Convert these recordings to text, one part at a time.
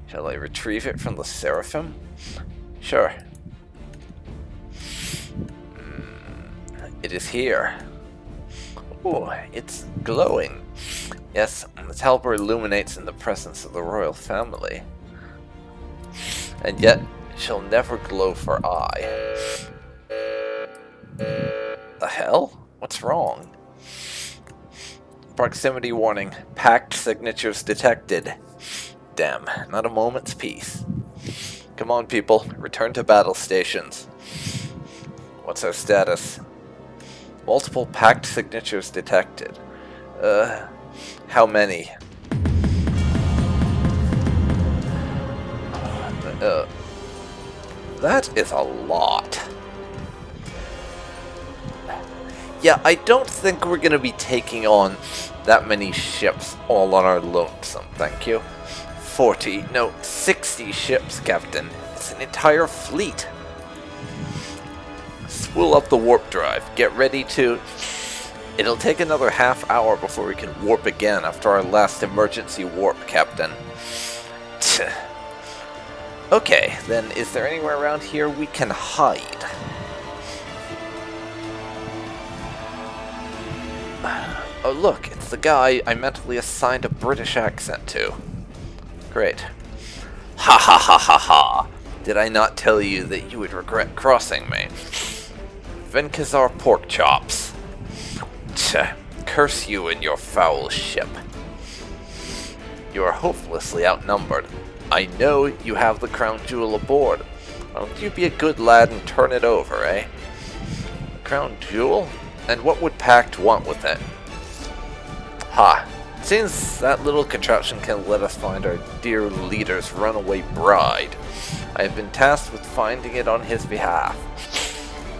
Shall I retrieve it from the Seraphim? Sure. It is here. Oh, it's glowing. Yes, the talbur illuminates in the presence of the royal family. And yet, she'll never glow for I. The hell? What's wrong? Proximity warning. Packed signatures detected. Damn, not a moment's peace. Come on, people. Return to battle stations. What's our status? Multiple packed signatures detected. How many? That is a lot. Yeah, I don't think we're gonna be taking on that many ships all on our lonesome, thank you. 40, no, 60 ships, Captain. It's an entire fleet. Spool up the warp drive. Get ready to... It'll take another half hour before we can warp again after our last emergency warp, Captain. Okay, then is there anywhere around here we can hide? Oh look, it's the guy I mentally assigned a British accent to. Great. Ha ha ha ha ha! Did I not tell you that you would regret crossing me? Venkazar pork chops. Curse you and your foul ship. You are hopelessly outnumbered. I know you have the crown jewel aboard. Why don't you be a good lad and turn it over, eh? The crown jewel? And what would Pact want with it? Ha! Seems that little contraption can let us find our dear leader's runaway bride. I have been tasked with finding it on his behalf.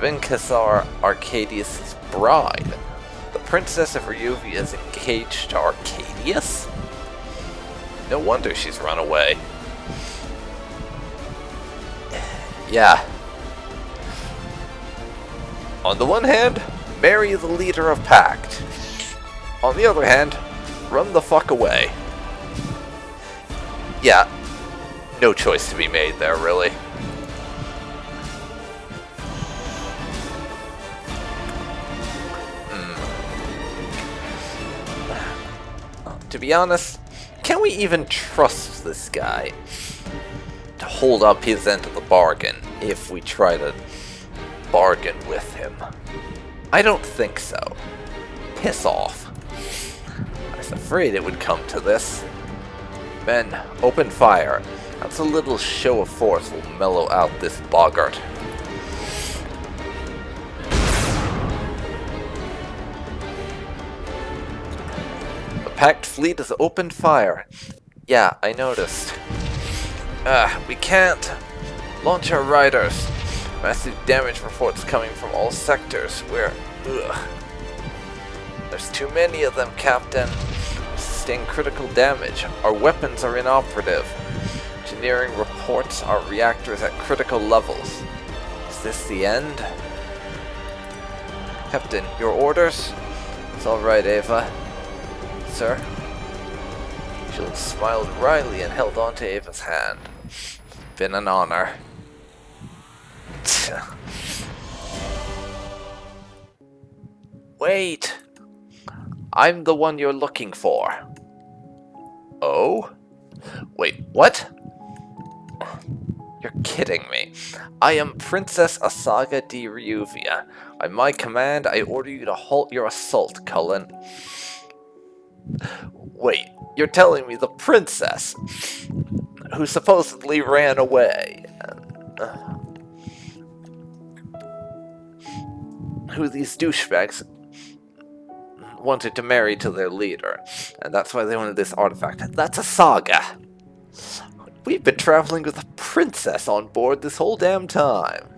Venkazar Arcadius' bride. The Princess of Ryuvia is engaged to Arcadius? No wonder she's run away. Yeah. On the one hand, marry the leader of Pact. On the other hand, run the fuck away. Yeah, no choice to be made there, really. To be honest, can we even trust this guy to hold up his end of the bargain if we try to bargain with him? I don't think so. Piss off. I was afraid it would come to this. Men, open fire. That's a little show of force will mellow out this boggart. Pact fleet has opened fire. Yeah, I noticed. We can't launch our riders. Massive damage reports coming from all sectors. There's too many of them, Captain. Sustain critical damage. Our weapons are inoperative. Engineering reports our reactors at critical levels. Is this the end? Captain, your orders? It's alright, Ava. Sir? Shields smiled wryly and held on to Ava's hand. Been an honor. Wait! I'm the one you're looking for. Oh? Wait, what? You're kidding me. I am Princess Asaga di Ryuvia. By my command, I order you to halt your assault, Cullen. Wait, you're telling me the princess, who supposedly ran away, who these douchebags wanted to marry to their leader, and that's why they wanted this artifact. That's a saga. We've been traveling with a princess on board this whole damn time.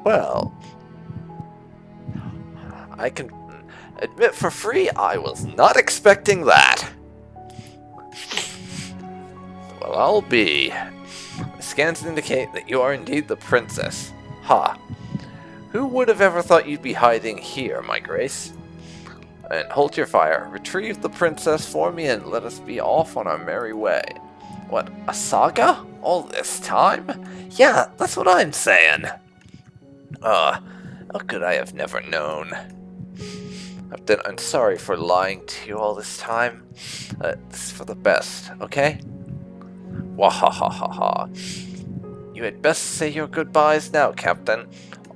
Well, I can admit for free, I was not expecting that. Well, I'll be. The scans indicate that you are indeed the princess. Ha. Who would have ever thought you'd be hiding here, my grace? And hold your fire. Retrieve the princess for me and let us be off on our merry way. What, a saga? All this time? Yeah, that's what I'm saying. How could I have never known? I'm sorry for lying to you all this time. This is for the best, okay? Wahahaha. You had best say your goodbyes now, Captain.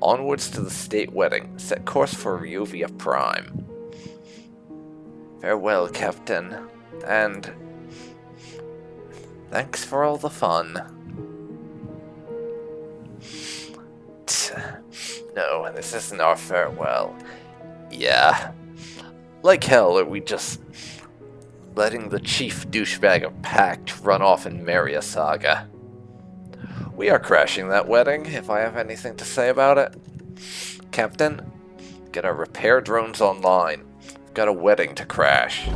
Onwards to the state wedding. Set course for Ryuvia Prime. Farewell, Captain. And thanks for all the fun. No, this isn't our farewell. Yeah. Like hell, are we just letting the chief douchebag of Pact run off and marry a saga? We are crashing that wedding, if I have anything to say about it. Captain, get our repair drones online. We've got a wedding to crash.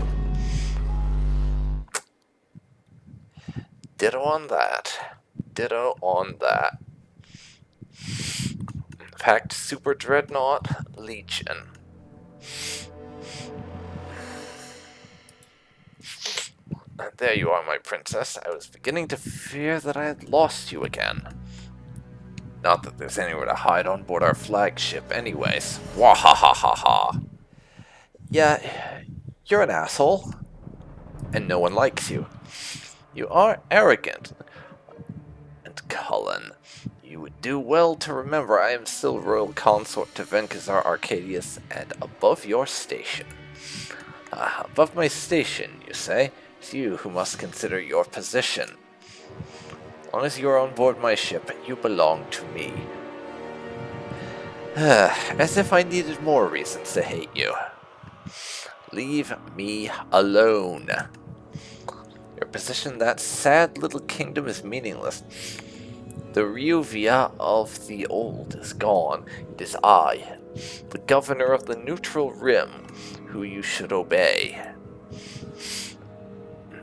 Ditto on that. Ditto on that. Pact Super Dreadnought Legion. There you are, my princess. I was beginning to fear that I had lost you again. Not that there's anywhere to hide on board our flagship anyways. Wahahaha. Yeah, you're an asshole. And no one likes you. You are arrogant. And Cullen, you would do well to remember I am still royal consort to Venkazar Arcadius and above your station. Above my station, you say? It's you who must consider your position. As long as you are on board my ship, you belong to me. As if I needed more reasons to hate you. Leave me alone. Your position in that sad little kingdom is meaningless. The Ryuvia of the old is gone. It is I, the governor of the neutral rim, who you should obey.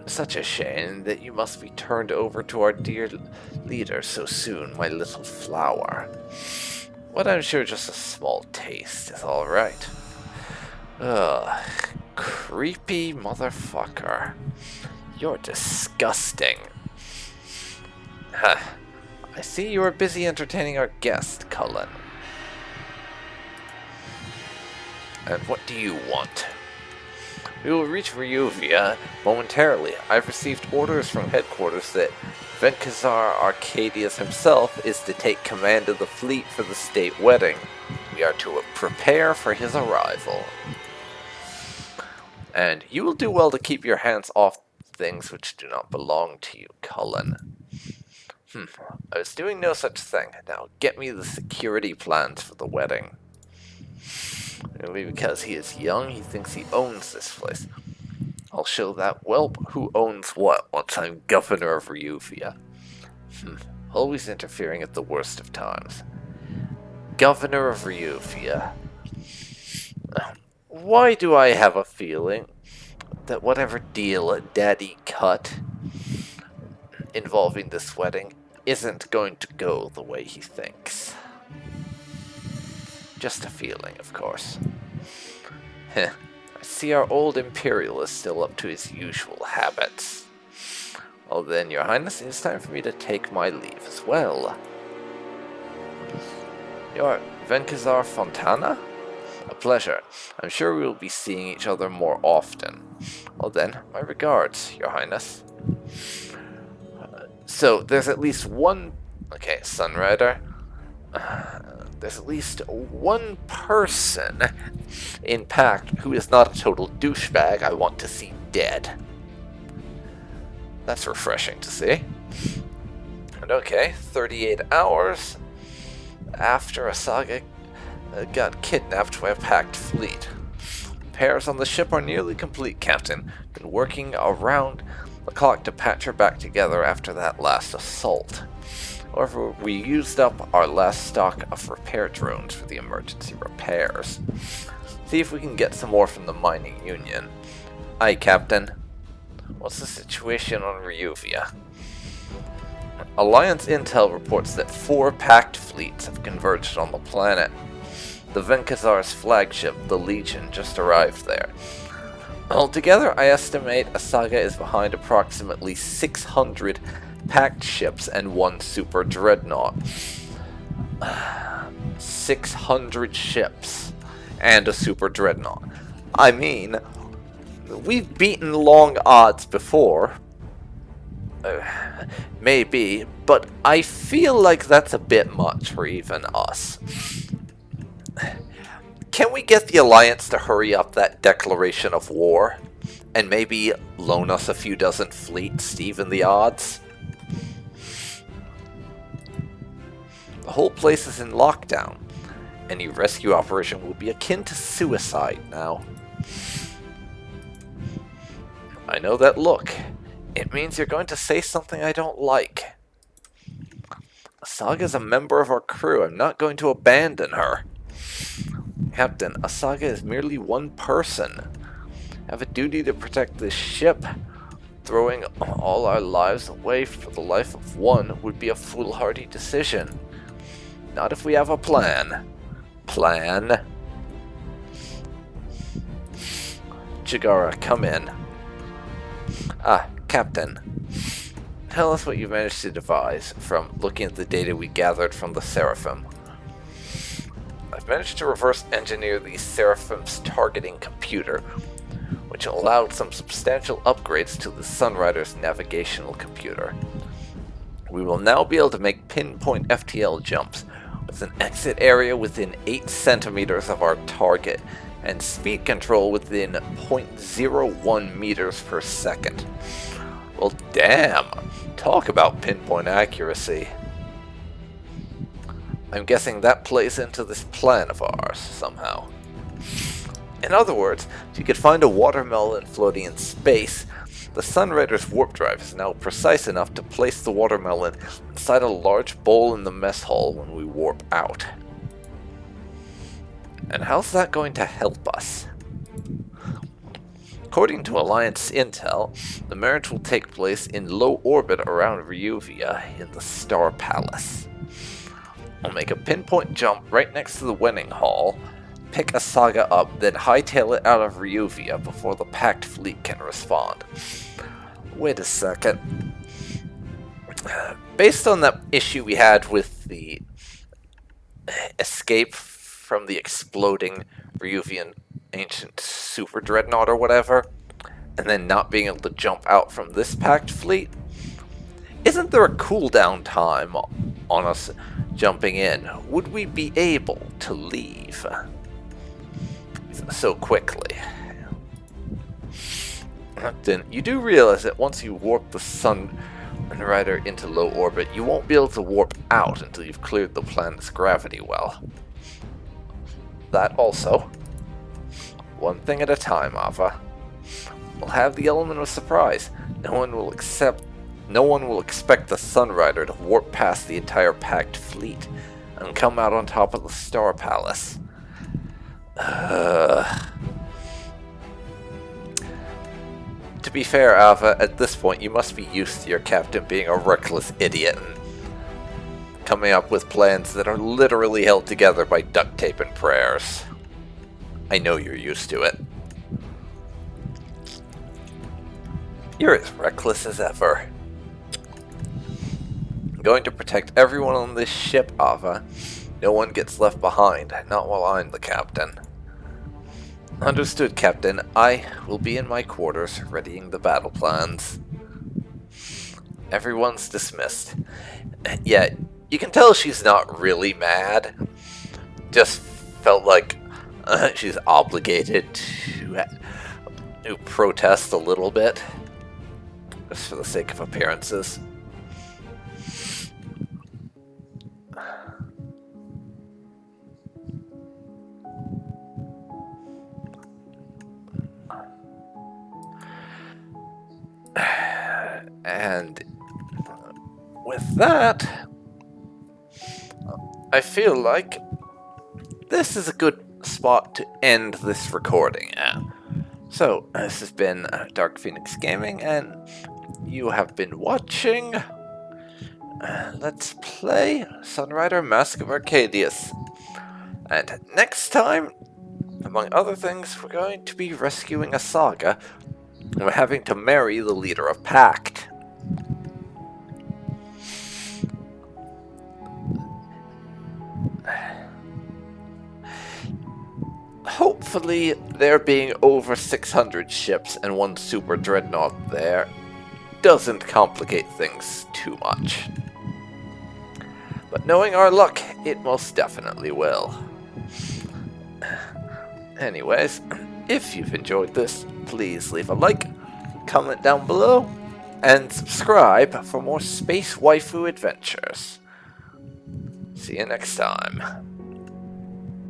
Such a shame that you must be turned over to our dear leader so soon, my little flower. But I'm sure just a small taste is alright. Ugh, creepy motherfucker. You're disgusting. I see you are busy entertaining our guest, Cullen. And what do you want? We will reach Ryuvia momentarily. I've received orders from headquarters that Venkazar Arcadius himself is to take command of the fleet for the state wedding. We are to prepare for his arrival. And you will do well to keep your hands off things which do not belong to you, Cullen. I was doing no such thing. Now get me the security plans for the wedding. Maybe because he is young, he thinks he owns this place. I'll show that whelp who owns what once I'm governor of Ryuvia. Always interfering at the worst of times. Governor of Ryuvia. Why do I have a feeling that whatever deal Daddy cut involving this wedding isn't going to go the way he thinks? Just a feeling, of course. I see our old Imperial is still up to his usual habits. Well then, Your Highness, it is time for me to take my leave as well. Your Venkazar Fontana? A pleasure. I'm sure we will be seeing each other more often. Well then, my regards, Your Highness. So, there's at least one... Okay, Sunrider. There's at least one person in Pact who is not a total douchebag I want to see dead. That's refreshing to see. And okay, 38 hours after a saga got kidnapped by a Pact fleet. Repairs on the ship are nearly complete, Captain. Been working around the clock to patch her back together after that last assault. However, we used up our last stock of repair drones for the emergency repairs. See if we can get some more from the mining union. Aye, Captain. What's the situation on Ryuvia? Alliance intel reports that 4 Pact fleets have converged on the planet. The Venkazar's flagship, the Legion, just arrived there. Altogether, I estimate Asaga is behind approximately 600 packed ships and 1 super dreadnought. 600 ships and a super dreadnought. I mean, we've beaten long odds before. Maybe, but I feel like that's a bit much for even us. Can we get the Alliance to hurry up that declaration of war? And maybe loan us a few dozen fleets to even the odds? The whole place is in lockdown. Any rescue operation will be akin to suicide now. I know that look. It means you're going to say something I don't like. Asaga's a member of our crew. I'm not going to abandon her. Captain, Asaga is merely one person. I have a duty to protect this ship. Throwing all our lives away for the life of one would be a foolhardy decision. Not if we have a plan. Plan? Chigara, come in. Ah, Captain. Tell us what you managed to devise from looking at the data we gathered from the Seraphim. I've managed to reverse engineer the Seraphim's targeting computer, which allowed some substantial upgrades to the Sunrider's navigational computer. We will now be able to make pinpoint FTL jumps with an exit area within 8 centimeters of our target and speed control within 0.01 meters per second. Well, damn! Talk about pinpoint accuracy. I'm guessing that plays into this plan of ours, somehow. In other words, if you could find a watermelon floating in space, the Sunrider's warp drive is now precise enough to place the watermelon inside a large bowl in the mess hall when we warp out. And how's that going to help us? According to Alliance intel, the marriage will take place in low orbit around Ryuvia in the Star Palace. I'll make a pinpoint jump right next to the wedding hall, pick Asaga up, then hightail it out of Ryuvia before the packed fleet can respond. Wait a second. Based on that issue we had with the escape from the exploding Ryuvian ancient super dreadnought or whatever, and then not being able to jump out from this packed fleet, isn't there a cooldown time on us jumping in? Would we be able to leave so quickly? Then you do realize that once you warp the Sunrider into low orbit, you won't be able to warp out until you've cleared the planet's gravity well. That also. One thing at a time, Ava. We'll have the element of surprise. No one will expect the Sunrider to warp past the entire packed fleet and come out on top of the Star Palace. To be fair, Ava, at this point you must be used to your captain being a reckless idiot and coming up with plans that are literally held together by duct tape and prayers. I know you're used to it. You're as reckless as ever. I'm going to protect everyone on this ship, Ava. No one gets left behind, not while I'm the captain. Understood, Captain. I will be in my quarters, readying the battle plans. Everyone's dismissed. Yeah, you can tell she's not really mad. Just felt like she's obligated to protest a little bit, just for the sake of appearances. And with that, I feel like this is a good spot to end this recording at. So, this has been Dark Phoenix Gaming, and you have been watching Let's Play Sunrider Mask of Arcadius. And next time, among other things, we're going to be rescuing a saga, and we're having to marry the leader of Pact. Hopefully, there being over 600 ships and one super dreadnought there doesn't complicate things too much. But knowing our luck, it most definitely will. Anyways, if you've enjoyed this, please leave a like, comment down below, and subscribe for more space waifu adventures. See you next time.